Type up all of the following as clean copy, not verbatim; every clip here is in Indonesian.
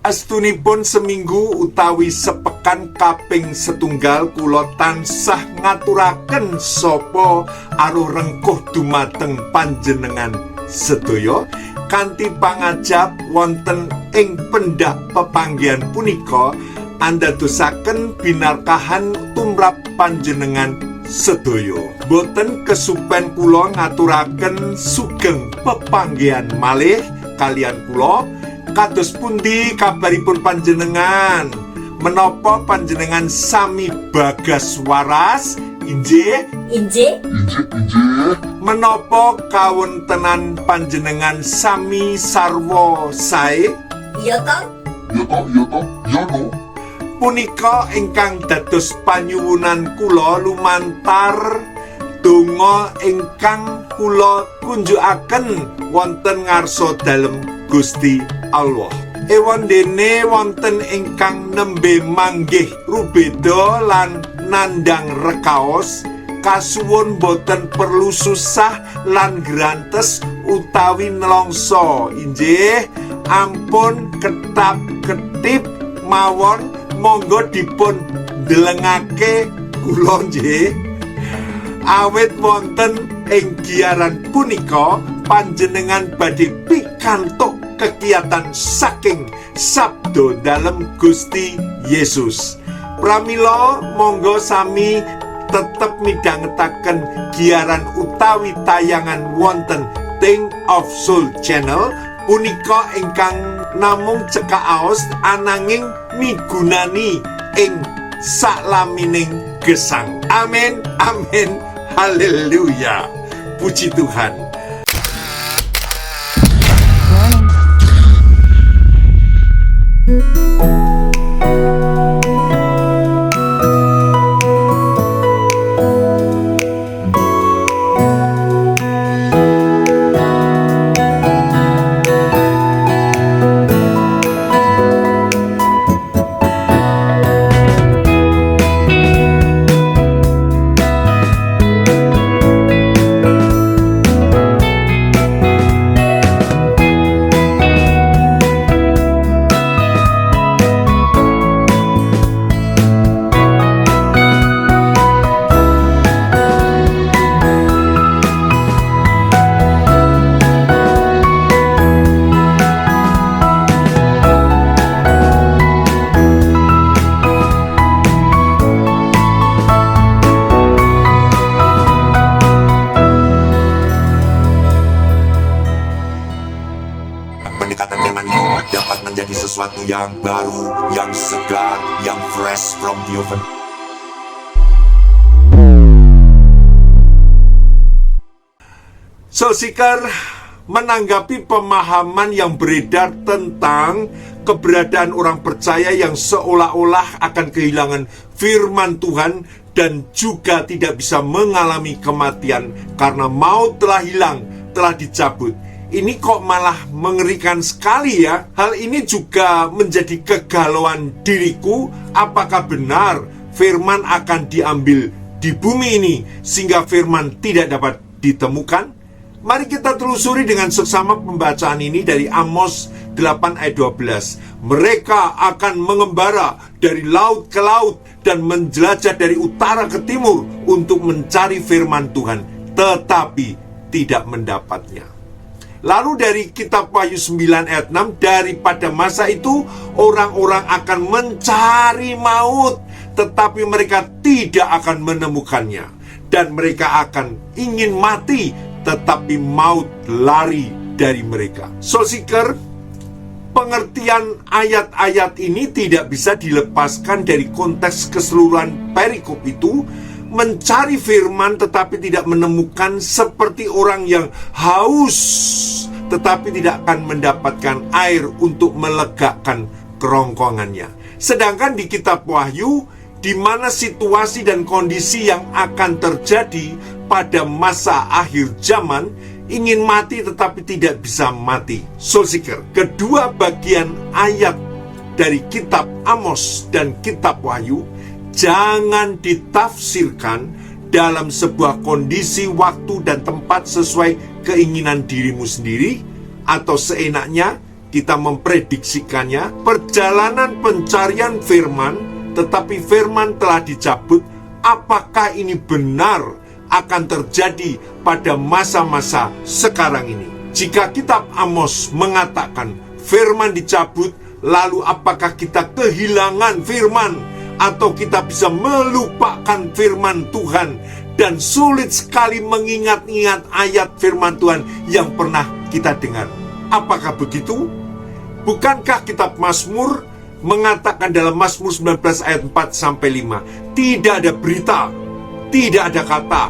Astunipun seminggu utawi sepekan kaping setunggal kula tansah ngaturaken sapa aruh rengkuh dumateng panjenengan sedaya kanthi pangajap wonten ing pendak pepanggihan punika andadosaken binarkahan tumrap panjenengan sedaya. Boten kesupen kula ngaturaken sugeng pepanggihan malih kalian kula. Kados pundi kabaripun panjenengan? Menapa panjenengan sami bagas waras? Injih? Injih. Menapa kawontenan panjenengan sami sarwa sae? Iya toh? Ya no. Punika ingkang dados panyuwunan kula lumantar donga ingkang kula kunjukaken wonten ngarsa dalem Gusti Allah. Ewon dene wonten ingkang nembe manggih rubeda lan nandang rekaos, kasuwun boten perlu susah lan grantes utawi nelongso. Injih, ampun ketap-ketip mawon monggo dipun delengake kula nggih. Awit wonten ing giaran punika panjenengan badhe pikantuk kegiatan saking sabdo dalem Gusti Yesus. Pramila monggo sami tetep midhangetaken giaran utawi tayangan wonten Thing of Soul Channel punika ingkang namung cekaos ananging migunani ing saklamining gesang. Amin, amin, haleluya. Puji Tuhan. Pendekatan firman itu dapat menjadi sesuatu yang baru, yang segar, yang fresh from the oven. Soul Seeker menanggapi pemahaman yang beredar tentang keberadaan orang percaya yang seolah-olah akan kehilangan firman Tuhan dan juga tidak bisa mengalami kematian karena maut telah hilang, telah dicabut. Ini kok malah mengerikan sekali ya. Hal ini juga menjadi kegalauan diriku. Apakah benar firman akan diambil di bumi ini sehingga firman tidak dapat ditemukan? Mari kita telusuri dengan seksama pembacaan ini dari Amos 8 ayat 12. Mereka akan mengembara dari laut ke laut dan menjelajah dari utara ke timur untuk mencari firman Tuhan, tetapi tidak mendapatnya. Lalu dari kitab Wahyu 9 ayat 6, daripada masa itu orang-orang akan mencari maut, tetapi mereka tidak akan menemukannya. Dan mereka akan ingin mati, tetapi maut lari dari mereka. Soul Seeker, pengertian ayat-ayat ini tidak bisa dilepaskan dari konteks keseluruhan perikop itu. Mencari firman tetapi tidak menemukan seperti orang yang haus tetapi tidak akan mendapatkan air untuk melegakan kerongkongannya. Sedangkan di kitab Wahyu, di mana situasi dan kondisi yang akan terjadi pada masa akhir zaman, ingin mati tetapi tidak bisa mati. Soul Seeker, kedua bagian ayat dari kitab Amos dan kitab Wahyu jangan ditafsirkan dalam sebuah kondisi, waktu, dan tempat sesuai keinginan dirimu sendiri atau seenaknya. kita memprediksikannya, perjalanan pencarian firman, tetapi firman telah dicabut. Apakah ini benar akan terjadi pada masa-masa sekarang ini? Jika kitab Amos mengatakan firman dicabut, lalu apakah kita kehilangan firman? Atau kita bisa melupakan firman Tuhan dan sulit sekali mengingat-ingat ayat firman Tuhan yang pernah kita dengar? Apakah begitu? Bukankah kitab Mazmur mengatakan dalam Mazmur 19 ayat 4-5, tidak ada berita, tidak ada kata,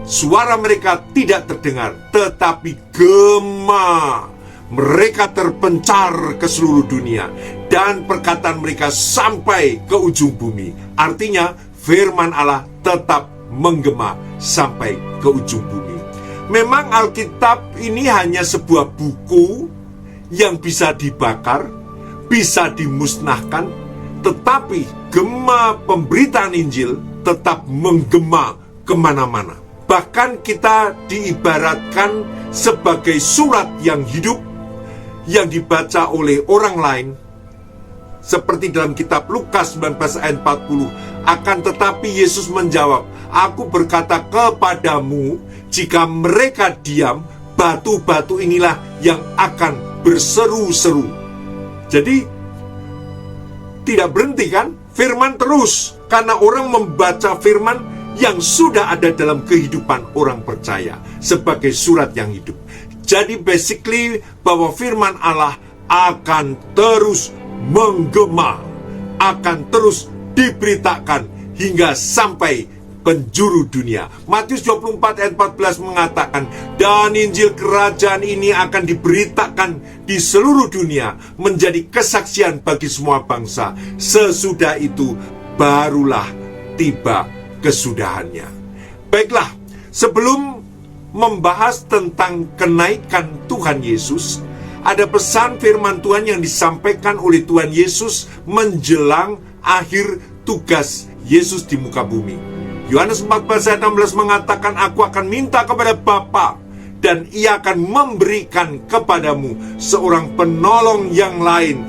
suara mereka tidak terdengar, tetapi gema mereka terpencar ke seluruh dunia, dan perkataan mereka sampai ke ujung bumi. Artinya firman Allah tetap menggema sampai ke ujung bumi. Memang Alkitab ini hanya sebuah buku yang bisa dibakar, bisa dimusnahkan, tetapi gema pemberitaan Injil tetap menggema kemana-mana. Bahkan kita diibaratkan sebagai surat yang hidup, yang dibaca oleh orang lain, seperti dalam kitab Lukas 19 ayat 40. Akan tetapi Yesus menjawab, aku berkata kepadamu, jika mereka diam, batu-batu inilah yang akan berseru-seru. Jadi tidak berhenti kan? Firman terus, karena orang membaca firman yang sudah ada dalam kehidupan orang percaya sebagai surat yang hidup. Jadi basically bahwa firman Allah akan terus menggema, akan terus diberitakan hingga sampai penjuru dunia. Matius 24 ayat 14 mengatakan, dan Injil kerajaan ini akan diberitakan di seluruh dunia menjadi kesaksian bagi semua bangsa. Sesudah itu barulah tiba kesudahannya. Baiklah, sebelum membahas tentang kenaikan Tuhan Yesus, ada pesan firman Tuhan yang disampaikan oleh Tuhan Yesus menjelang akhir tugas Yesus di muka bumi. Yohanes 14 ayat 16 mengatakan, aku akan minta kepada Bapa, dan ia akan memberikan kepadamu seorang penolong yang lain,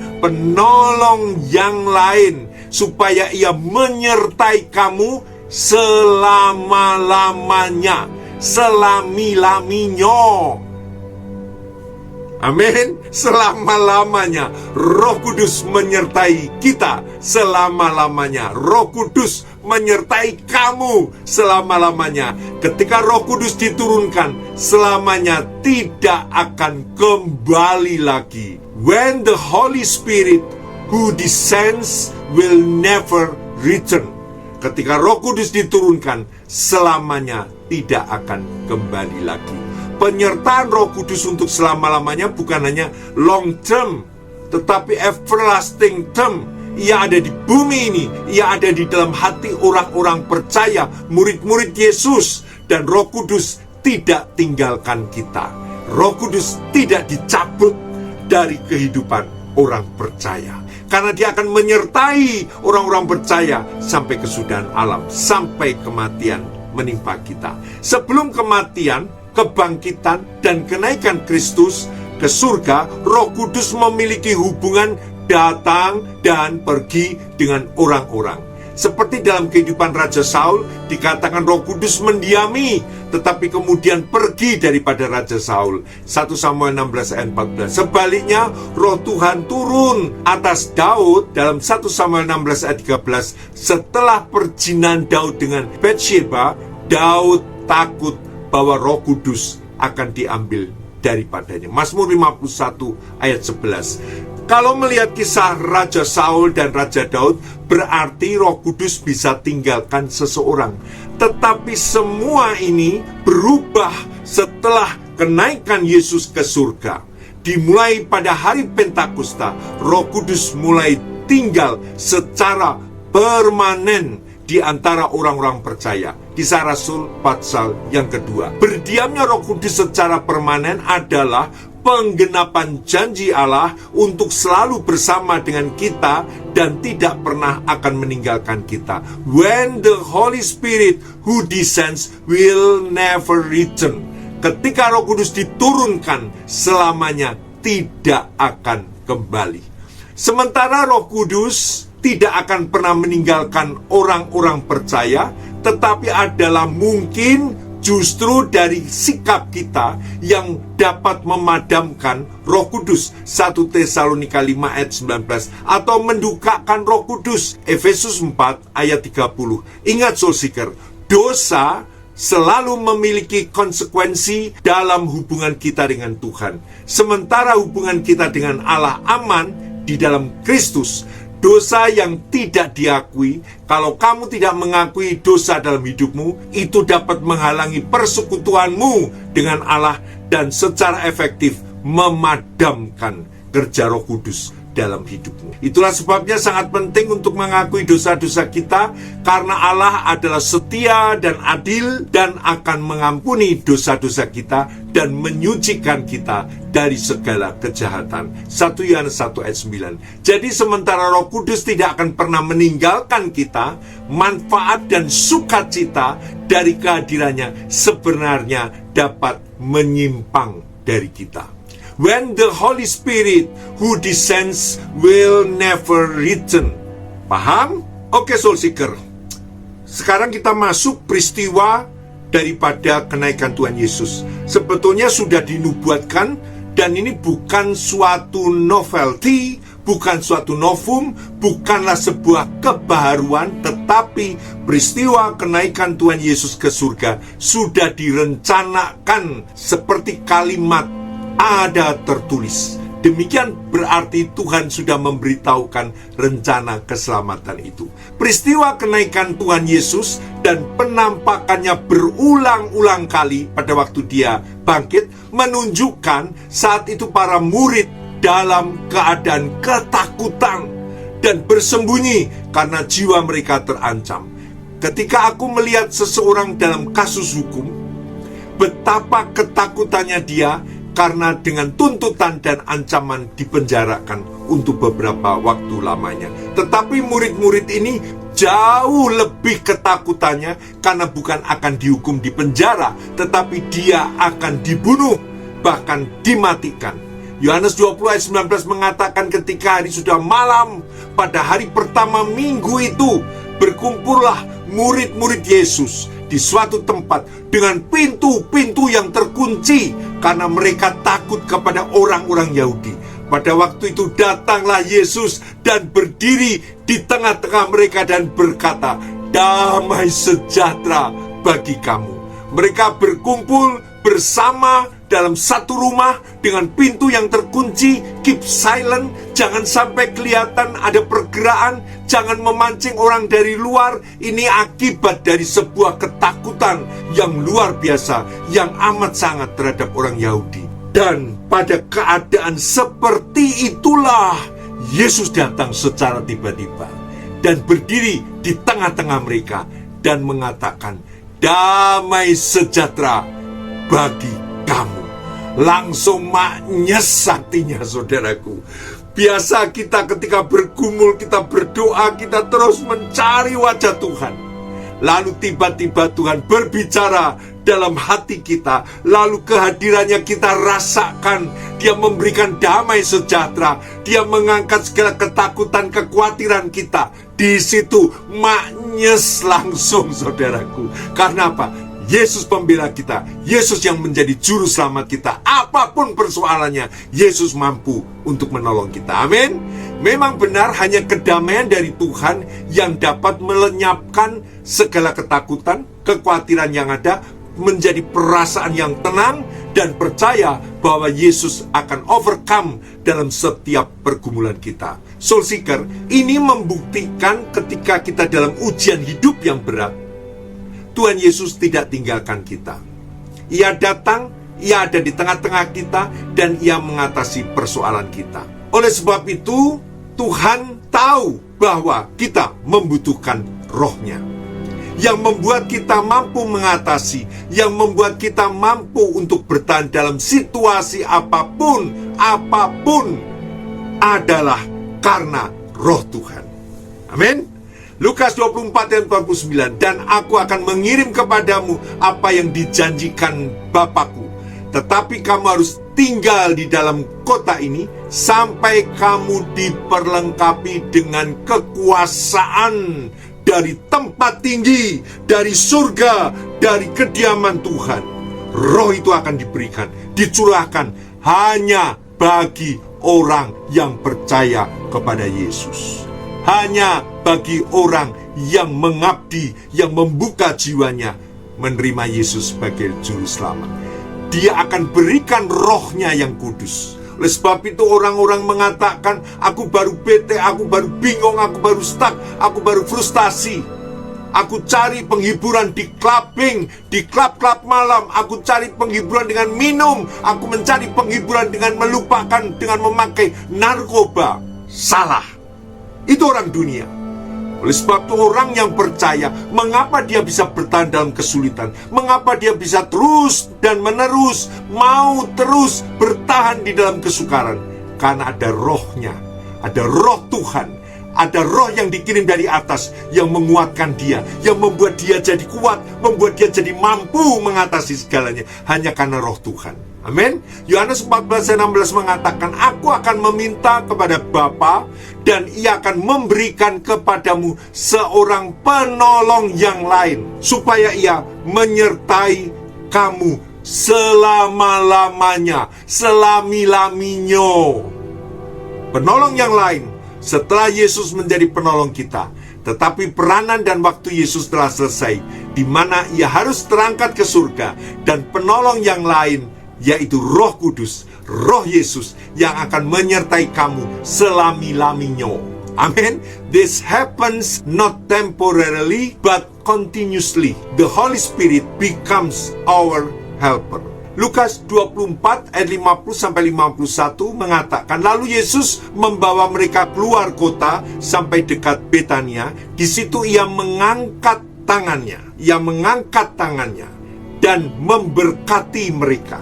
supaya ia menyertai kamu selama-lamanya, selami-laminya. Amin. Selama-lamanya Roh Kudus menyertai kita selama-lamanya. Roh Kudus menyertai kamu selama-lamanya. Ketika Roh Kudus diturunkan, selamanya tidak akan kembali lagi. When the Holy Spirit who descends will never return. Ketika Roh Kudus diturunkan, selamanya tidak akan kembali lagi. Penyertaan Roh Kudus untuk selama-lamanya bukan hanya long term, tetapi everlasting term. Ia ada di bumi ini, ia ada di dalam hati orang-orang percaya, murid-murid Yesus, dan Roh Kudus tidak tinggalkan kita. Roh Kudus tidak dicabut dari kehidupan orang percaya, karena dia akan menyertai orang-orang percaya sampai kesudahan alam, sampai kematian menimpa kita. Sebelum kematian, kebangkitan, dan kenaikan Kristus ke surga, Roh Kudus memiliki hubungan datang dan pergi dengan orang-orang. Seperti dalam kehidupan Raja Saul, dikatakan Roh Kudus mendiami, tetapi kemudian pergi daripada Raja Saul. 1 Samuel 16 ayat 14. Sebaliknya, Roh Tuhan turun atas Daud dalam 1 Samuel 16 ayat 13. Setelah perjinan Daud dengan Batsheba, Daud takut bahwa Roh Kudus akan diambil daripadanya. Mazmur 51 ayat 11. Kalau melihat kisah Raja Saul dan Raja Daud, berarti Roh Kudus bisa tinggalkan seseorang. Tetapi semua ini berubah setelah kenaikan Yesus ke surga. Dimulai pada hari Pentakosta, Roh Kudus mulai tinggal secara permanen di antara orang-orang percaya. Kisah Rasul pasal yang kedua. Berdiamnya Roh Kudus secara permanen adalah penggenapan janji Allah untuk selalu bersama dengan kita dan tidak pernah akan meninggalkan kita. When the Holy Spirit who descends will never return. Ketika Roh Kudus diturunkan, selamanya tidak akan kembali. Sementara Roh Kudus tidak akan pernah meninggalkan orang-orang percaya, tetapi adalah mungkin justru dari sikap kita yang dapat memadamkan Roh Kudus. 1 Tesalonika 5 ayat 19, atau mendukakan Roh Kudus. Efesus 4 ayat 30. Ingat soul seeker, dosa selalu memiliki konsekuensi dalam hubungan kita dengan Tuhan. Sementara hubungan kita dengan Allah aman di dalam Kristus. Dosa yang tidak diakui, kalau kamu tidak mengakui dosa dalam hidupmu, itu dapat menghalangi persekutuanmu dengan Allah dan secara efektif memadamkan kerja Roh Kudus dalam hidupmu. Itulah sebabnya sangat penting untuk mengakui dosa-dosa kita, karena Allah adalah setia dan adil dan akan mengampuni dosa-dosa kita dan menyucikan kita dari segala kejahatan. 1 Yohanes 1 ayat 9. Jadi sementara Roh Kudus tidak akan pernah meninggalkan kita, manfaat dan sukacita dari kehadirannya sebenarnya dapat menyimpang dari kita. When the Holy Spirit who descends will never return. Paham? Oke, soul seeker. Sekarang kita masuk peristiwa daripada kenaikan Tuhan Yesus. Sebetulnya sudah dinubuatkan, dan ini bukan suatu novelty, bukan suatu novum, bukanlah sebuah kebaharuan, tetapi peristiwa kenaikan Tuhan Yesus ke surga sudah direncanakan seperti kalimat ada tertulis. Demikian berarti Tuhan sudah memberitahukan rencana keselamatan itu. Peristiwa kenaikan Tuhan Yesus dan penampakannya berulang-ulang kali pada waktu dia bangkit menunjukkan saat itu para murid dalam keadaan ketakutan dan bersembunyi karena jiwa mereka terancam. Ketika aku melihat seseorang dalam kasus hukum, betapa ketakutannya dia karena dengan tuntutan dan ancaman dipenjarakan untuk beberapa waktu lamanya. Tetapi murid-murid ini jauh lebih ketakutannya karena bukan akan dihukum di penjara, tetapi dia akan dibunuh, bahkan dimatikan. Yohanes 20 ayat 19 mengatakan ketika hari sudah malam, pada hari pertama minggu itu, berkumpullah murid-murid Yesus di suatu tempat dengan pintu-pintu yang terkunci karena mereka takut kepada orang-orang Yahudi. Pada waktu itu datanglah Yesus dan berdiri di tengah-tengah mereka dan berkata, "Damai sejahtera bagi kamu." Mereka berkumpul bersama dalam satu rumah dengan pintu yang terkunci. Keep silent, jangan sampai kelihatan ada pergerakan, jangan memancing orang dari luar. Ini akibat dari sebuah ketakutan yang luar biasa, yang amat sangat terhadap orang Yahudi. Dan pada keadaan seperti itulah Yesus datang secara tiba-tiba dan berdiri di tengah-tengah mereka dan mengatakan, "Damai sejahtera bagi kamu." Langsung maknyes hatinya, saudaraku. Biasa kita ketika bergumul, kita berdoa, kita terus mencari wajah Tuhan. Lalu tiba-tiba Tuhan berbicara dalam hati kita. Lalu kehadirannya kita rasakan. Dia memberikan damai sejahtera. Dia mengangkat segala ketakutan, kekhawatiran kita. Di situ maknyes langsung, saudaraku. Karena apa? Yesus pembela kita, Yesus yang menjadi juru selamat kita. Apapun persoalannya, Yesus mampu untuk menolong kita. Amin. Memang benar, hanya kedamaian dari Tuhan yang dapat melenyapkan segala ketakutan, kekhawatiran yang ada, menjadi perasaan yang tenang dan percaya bahwa Yesus akan overcome dalam setiap pergumulan kita. Soul Seeker, ini membuktikan ketika kita dalam ujian hidup yang berat, Tuhan Yesus tidak tinggalkan kita. Ia datang, Ia ada di tengah-tengah kita, dan Ia mengatasi persoalan kita. Oleh sebab itu, Tuhan tahu bahwa kita membutuhkan Roh-Nya, yang membuat kita mampu mengatasi, yang membuat kita mampu untuk bertahan dalam situasi apapun adalah karena Roh Tuhan. Amin. Lukas 24 ayat 49, "Dan aku akan mengirim kepadamu apa yang dijanjikan Bapakku, Tetapi kamu harus tinggal di dalam kota ini sampai kamu diperlengkapi dengan kekuasaan dari tempat tinggi, dari surga, dari kediaman Tuhan. Roh itu akan diberikan, dicurahkan hanya bagi orang yang percaya kepada Yesus. Hanya bagi orang yang mengabdi, yang membuka jiwanya, menerima Yesus sebagai juru selamat. Dia akan berikan rohnya yang kudus. Oleh sebab itu orang-orang mengatakan, aku baru bete, aku baru bingung, aku baru stuck, aku baru frustasi. Aku cari penghiburan di clubbing, di klub-klub malam. Aku cari penghiburan dengan minum. Aku mencari penghiburan dengan melupakan, dengan memakai narkoba. Salah. Itu orang dunia. Oleh sebab itu orang yang percaya, mengapa dia bisa bertahan dalam kesulitan? Mengapa dia bisa terus dan menerus, mau terus bertahan di dalam kesukaran? Karena ada rohnya, ada roh Tuhan, ada roh yang dikirim dari atas, yang menguatkan dia, yang membuat dia jadi kuat, membuat dia jadi mampu mengatasi segalanya, hanya karena roh Tuhan. Amin. Yohanes 14:16 mengatakan, aku akan meminta kepada Bapa, dan ia akan memberikan kepadamu seorang penolong yang lain, supaya ia menyertai kamu selama-lamanya, selami-laminya. Penolong yang lain setelah Yesus menjadi penolong kita. Tetapi peranan dan waktu Yesus telah selesai, di mana ia harus terangkat ke surga, dan penolong yang lain, yaitu Roh Kudus, Roh Yesus, yang akan menyertai kamu selami-laminya. Amin. This happens not temporarily but continuously. The Holy Spirit becomes our helper. Lukas 24 ayat 50-51 mengatakan, lalu Yesus membawa mereka keluar kota sampai dekat Betania. Di situ ia mengangkat tangannya, dan memberkati mereka.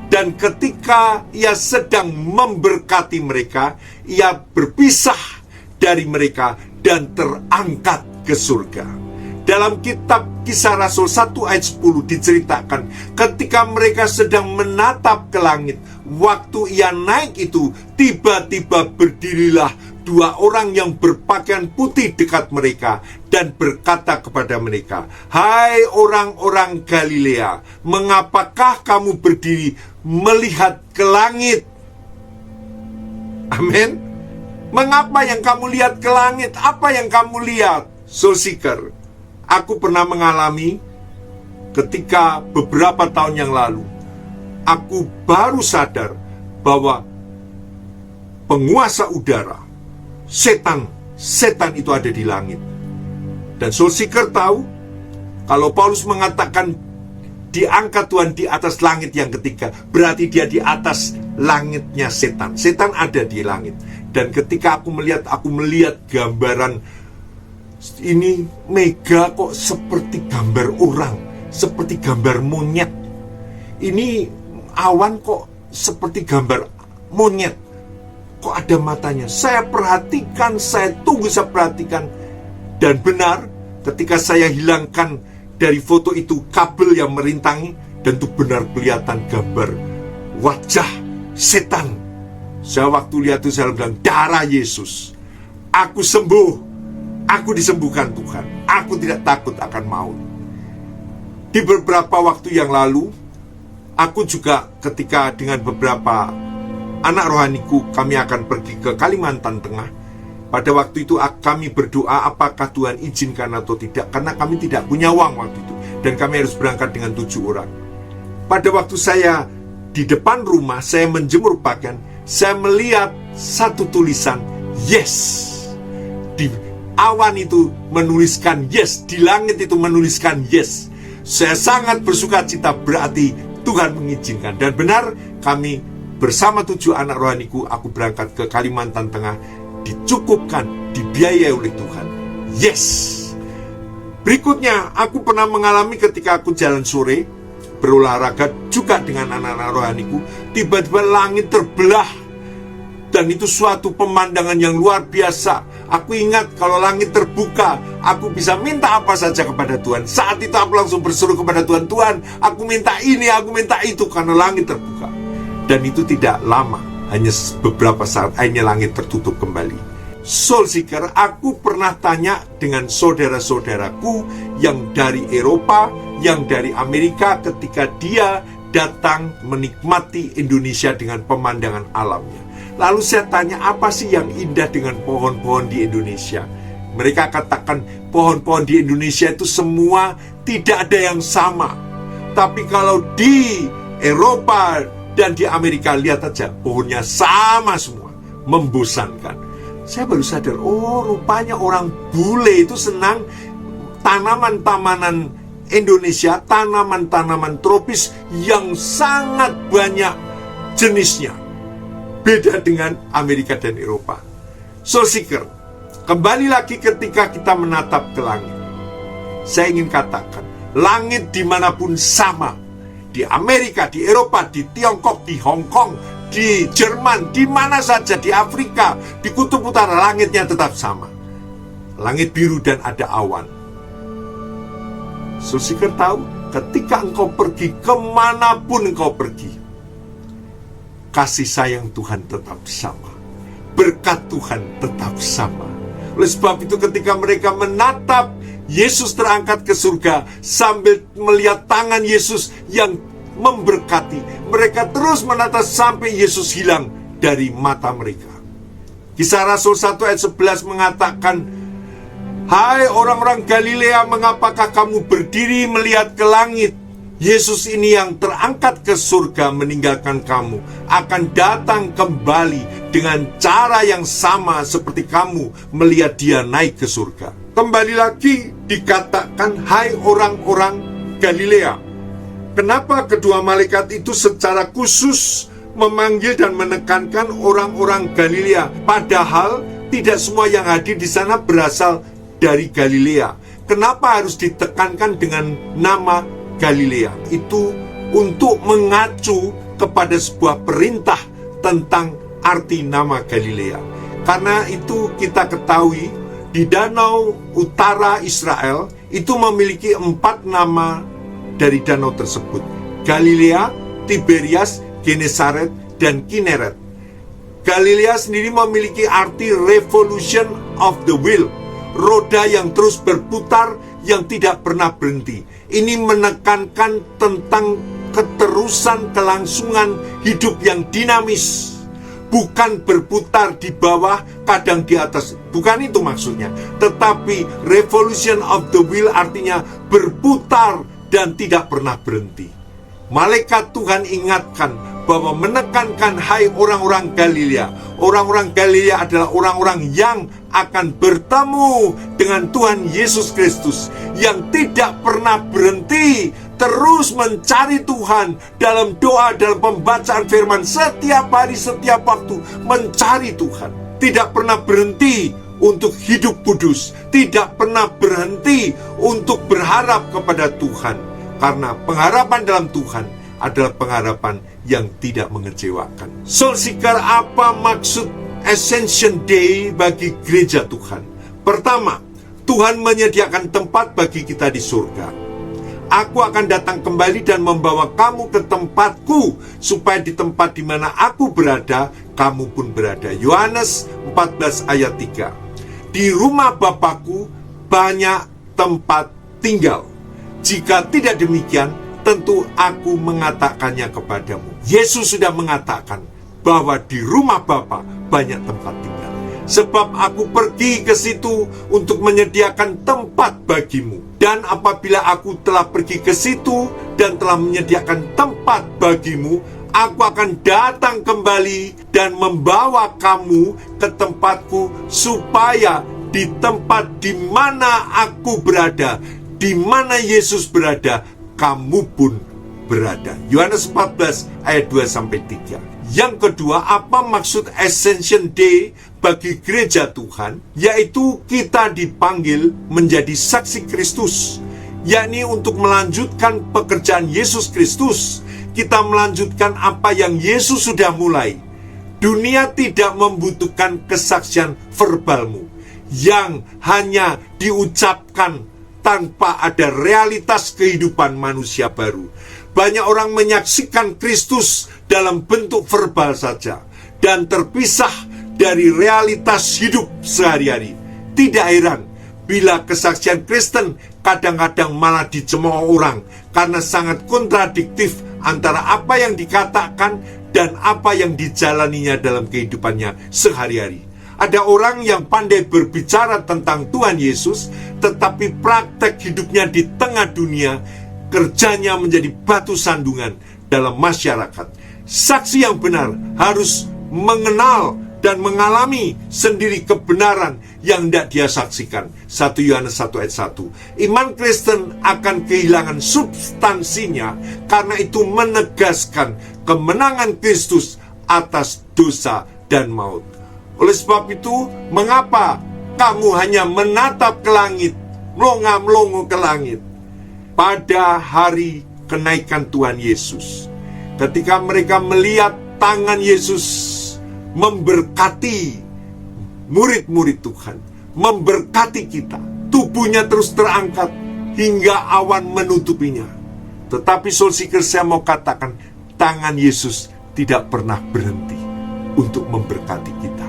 Dan ketika ia sedang memberkati mereka, ia berpisah dari mereka dan terangkat ke surga. Dalam kitab Kisah Rasul 1 ayat 10 diceritakan, ketika mereka sedang menatap ke langit, waktu ia naik itu, tiba-tiba berdirilah dua orang yang berpakaian putih dekat mereka dan berkata kepada mereka, hai orang-orang Galilea, mengapakah kamu berdiri melihat ke langit? Amin. Mengapa yang kamu lihat ke langit? Apa yang kamu lihat? Soul Seeker, aku pernah mengalami ketika beberapa tahun yang lalu, aku baru sadar bahwa penguasa udara, setan itu ada di langit. Dan Soul Seeker tahu, kalau Paulus mengatakan diangkat Tuhan di atas langit yang ketiga, berarti dia di atas langitnya setan. Setan ada di langit. Dan ketika aku melihat gambaran ini, mega kok seperti gambar orang, seperti gambar monyet. Ini awan kok seperti gambar monyet. Kok ada matanya? Saya perhatikan, saya perhatikan. Dan benar, ketika saya hilangkan dari foto itu kabel yang merintangi, dan itu benar kelihatan gambar wajah setan. Saya waktu lihat itu, saya bilang, darah Yesus. Aku sembuh. Aku disembuhkan Tuhan. Aku tidak takut akan maut. Di beberapa waktu yang lalu, aku juga ketika dengan beberapa anak rohaniku, kami akan pergi ke Kalimantan Tengah. Pada waktu itu kami berdoa apakah Tuhan izinkan atau tidak, karena kami tidak punya uang waktu itu, dan kami harus berangkat dengan 7 orang. Pada waktu saya di depan rumah, saya menjemur pakaian, saya melihat satu tulisan yes. Di awan itu menuliskan yes, di langit itu menuliskan yes. Saya sangat bersuka cita, berarti Tuhan mengizinkan. Dan benar, kami bersama 7 anak rohaniku, aku berangkat ke Kalimantan Tengah, dicukupkan, dibiayai oleh Tuhan. Yes. Berikutnya, aku pernah mengalami ketika aku jalan sore, berolahraga juga dengan anak-anak rohaniku, tiba-tiba langit terbelah. Dan itu suatu pemandangan yang luar biasa. Aku ingat kalau langit terbuka, aku bisa minta apa saja kepada Tuhan. Saat itu aku langsung berseru kepada Tuhan, Tuhan, aku minta ini, aku minta itu, karena langit terbuka. Dan itu tidak lama, hanya beberapa saat, akhirnya langit tertutup kembali. Soul Seeker, aku pernah tanya dengan saudara-saudaraku yang dari Eropa, yang dari Amerika, ketika dia datang menikmati Indonesia dengan pemandangan alamnya. Lalu saya tanya, apa sih yang indah dengan pohon-pohon di Indonesia? Mereka katakan, pohon-pohon di Indonesia itu semua tidak ada yang sama. Tapi kalau di Eropa dan di Amerika, lihat aja, pohonnya sama semua. Membosankan. Saya baru sadar, oh rupanya orang bule itu senang tanaman-tanaman Indonesia, tanaman-tanaman tropis yang sangat banyak jenisnya. Beda dengan Amerika dan Eropa. Soul Seeker, kembali lagi ketika kita menatap ke langit. Saya ingin katakan, langit dimanapun sama. Di Amerika, di Eropa, di Tiongkok, di Hong Kong, di Jerman, di mana saja, di Afrika, di kutub utara, langitnya tetap sama. Langit biru dan ada awan. Soul Seeker tahu, ketika engkau pergi, kemanapun engkau pergi, kasih sayang Tuhan tetap sama. Berkat Tuhan tetap sama. Oleh sebab itu ketika mereka menatap Yesus terangkat ke surga, sambil melihat tangan Yesus yang memberkati, mereka terus menatap sampai Yesus hilang dari mata mereka. Kisah Rasul 1 ayat 11 mengatakan, hai orang-orang Galilea, mengapakah kamu berdiri melihat ke langit? Yesus ini yang terangkat ke surga meninggalkan kamu, akan datang kembali dengan cara yang sama seperti kamu melihat dia naik ke surga. Kembali lagi dikatakan, hai orang-orang Galilea. Kenapa kedua malaikat itu secara khusus memanggil dan menekankan orang-orang Galilea? Padahal tidak semua yang hadir di sana berasal dari Galilea. Kenapa harus ditekankan dengan nama Galilea? Itu untuk mengacu kepada sebuah perintah tentang arti nama Galilea. Karena itu kita ketahui di danau utara Israel itu memiliki 4 nama dari danau tersebut: Galilea, Tiberias, Genesaret, dan Kineret. Galilea sendiri memiliki arti revolution of the wheel, roda yang terus berputar, yang tidak pernah berhenti. Ini menekankan tentang keterusan kelangsungan hidup yang dinamis, bukan berputar di bawah, kadang di atas. Bukan itu maksudnya. Tetapi revolution of the wheel artinya berputar dan tidak pernah berhenti. Malaikat Tuhan ingatkan bahwa menekankan, hai orang-orang Galilea. Orang-orang Galilea adalah orang-orang yang akan bertemu dengan Tuhan Yesus Kristus, yang tidak pernah berhenti, terus mencari Tuhan dalam doa, dalam pembacaan firman, setiap hari, setiap waktu mencari Tuhan. Tidak pernah berhenti untuk hidup kudus, tidak pernah berhenti untuk berharap kepada Tuhan. Karena pengharapan dalam Tuhan adalah pengharapan yang tidak mengecewakan. Soul Seeker, apa maksud Ascension Day bagi gereja Tuhan? Pertama, Tuhan menyediakan tempat bagi kita di surga. Aku akan datang kembali dan membawa kamu ke tempatku, supaya di tempat di mana aku berada, kamu pun berada. Yohanes 14 ayat 3. Di rumah Bapakku banyak tempat tinggal. Jika tidak demikian, tentu aku mengatakannya kepadamu. Yesus sudah mengatakan bahwa di rumah Bapa banyak tempat tinggal. Sebab aku pergi ke situ untuk menyediakan tempat bagimu. Dan apabila aku telah pergi ke situ dan telah menyediakan tempat bagimu, aku akan datang kembali dan membawa kamu ke tempatku, supaya di tempat di mana aku berada, di mana Yesus berada, kamu pun berada. Yohanes 14 ayat 2-3. Yang kedua, apa maksud Ascension Day bagi gereja Tuhan? Yaitu kita dipanggil menjadi saksi Kristus, yakni untuk melanjutkan pekerjaan Yesus Kristus. Kita melanjutkan apa yang Yesus sudah mulai. Dunia tidak membutuhkan kesaksian verbalmu. yang hanya diucapkan tanpa ada realitas kehidupan manusia baru. Banyak orang menyaksikan Kristus dalam bentuk verbal saja dan terpisah dari realitas hidup sehari-hari. Tidak heran bila kesaksian Kristen kadang-kadang malah dicemooh orang karena sangat kontradiktif antara apa yang dikatakan dan apa yang dijalaninya dalam kehidupannya sehari-hari. Ada orang yang pandai berbicara tentang Tuhan Yesus, tetapi praktek hidupnya di tengah dunia, kerjanya menjadi batu sandungan dalam masyarakat. Saksi yang benar harus mengenal dan mengalami sendiri kebenaran yang tidak dia saksikan. 1 Yohanes 1 ayat 1. Iman Kristen akan kehilangan substansinya karena itu menegaskan kemenangan Kristus atas dosa dan maut. Oleh sebab itu, mengapa kamu hanya menatap ke langit, melongo ke langit? Pada hari kenaikan Tuhan Yesus, ketika mereka melihat tangan Yesus memberkati murid-murid Tuhan, memberkati kita, tubuhnya terus terangkat hingga awan menutupinya. Tetapi Soul Seeker, saya mau katakan, tangan Yesus tidak pernah berhenti untuk memberkati kita.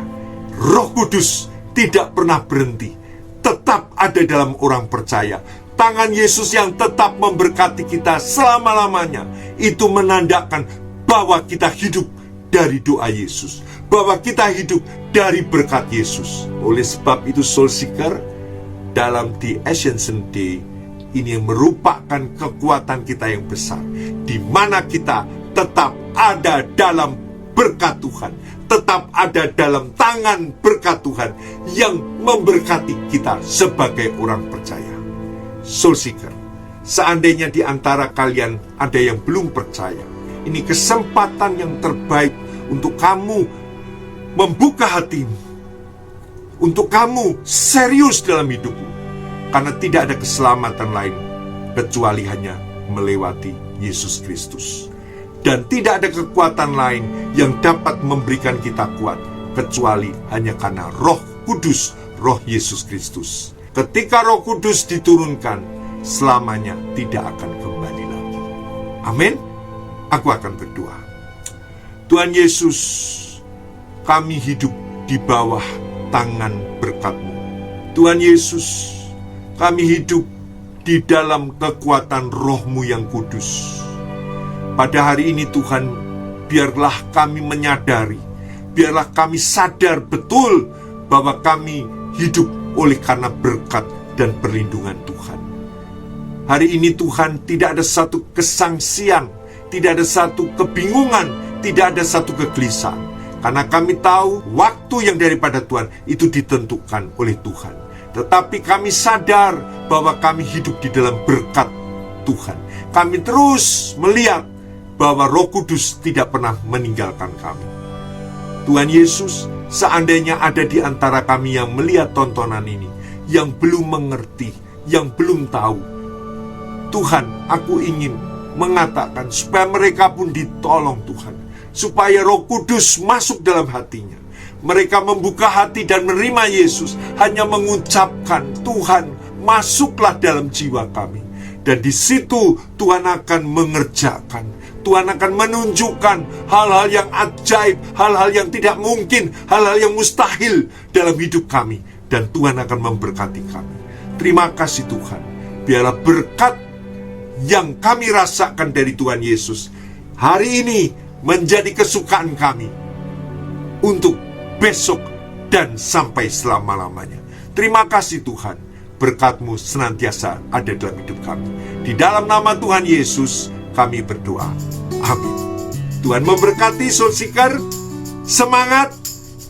Roh Kudus tidak pernah berhenti, tetap ada dalam orang percaya. Tangan Yesus yang tetap memberkati kita selama-lamanya, itu menandakan bahwa kita hidup dari doa Yesus, bahwa kita hidup dari berkat Yesus. Oleh sebab itu, Soul Seeker, dalam The Ascension Day ini merupakan kekuatan kita yang besar, di mana kita tetap ada dalam berkat Tuhan, tetap ada dalam tangan berkat Tuhan yang memberkati kita sebagai orang percaya. Soul Seeker, seandainya di antara kalian ada yang belum percaya, ini kesempatan yang terbaik untuk kamu membuka hatimu, untuk kamu serius dalam hidupmu, karena tidak ada keselamatan lain kecuali hanya melewati Yesus Kristus. Dan tidak ada kekuatan lain yang dapat memberikan kita kuat kecuali hanya karena Roh Kudus, Roh Yesus Kristus. Ketika Roh Kudus diturunkan, selamanya tidak akan kembali lagi. Amin. Aku akan berdoa. Tuhan Yesus, kami hidup di bawah tangan berkat-Mu. Tuhan Yesus, kami hidup di dalam kekuatan Roh-Mu yang kudus. Pada hari ini Tuhan, biarlah kami menyadari, biarlah kami sadar betul bahwa kami hidup oleh karena berkat dan perlindungan Tuhan. Hari ini Tuhan, tidak ada satu kesangsian, tidak ada satu kebingungan, tidak ada satu kegelisahan. Karena kami tahu waktu yang daripada Tuhan itu ditentukan oleh Tuhan. Tetapi kami sadar bahwa kami hidup di dalam berkat Tuhan. Kami terus melihat bahwa Roh Kudus tidak pernah meninggalkan kami. Tuhan Yesus, seandainya ada di antara kami yang melihat tontonan ini, yang belum mengerti, yang belum tahu, Tuhan, aku ingin mengatakan supaya mereka pun ditolong Tuhan, supaya Roh Kudus masuk dalam hatinya. Mereka membuka hati dan menerima Yesus, hanya mengucapkan, Tuhan, masuklah dalam jiwa kami. Dan di situ Tuhan akan mengerjakan, Tuhan akan menunjukkan hal-hal yang ajaib, hal-hal yang tidak mungkin, hal-hal yang mustahil dalam hidup kami. Dan Tuhan akan memberkati kami. Terima kasih Tuhan. Biarlah berkat yang kami rasakan dari Tuhan Yesus hari ini menjadi kesukaan kami untuk besok dan sampai selama-lamanya. Terima kasih Tuhan. Berkat-Mu senantiasa ada dalam hidup kami. Di dalam nama Tuhan Yesus kami berdoa. Amin. Tuhan memberkati Soul Seeker. Semangat.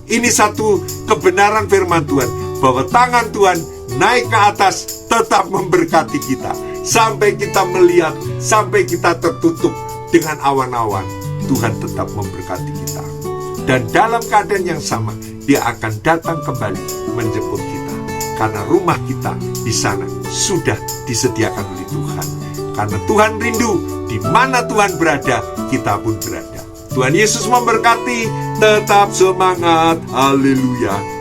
Ini satu kebenaran firman Tuhan, bahwa tangan Tuhan naik ke atas, tetap memberkati kita sampai kita melihat, sampai kita tertutup dengan awan-awan. Tuhan tetap memberkati kita. Dan dalam keadaan yang sama, Dia akan datang kembali menjemput kita. Karena rumah kita di sana sudah disediakan oleh Tuhan. Karena Tuhan rindu, di mana Tuhan berada, kita pun berada. Tuhan Yesus memberkati, tetap semangat, haleluya.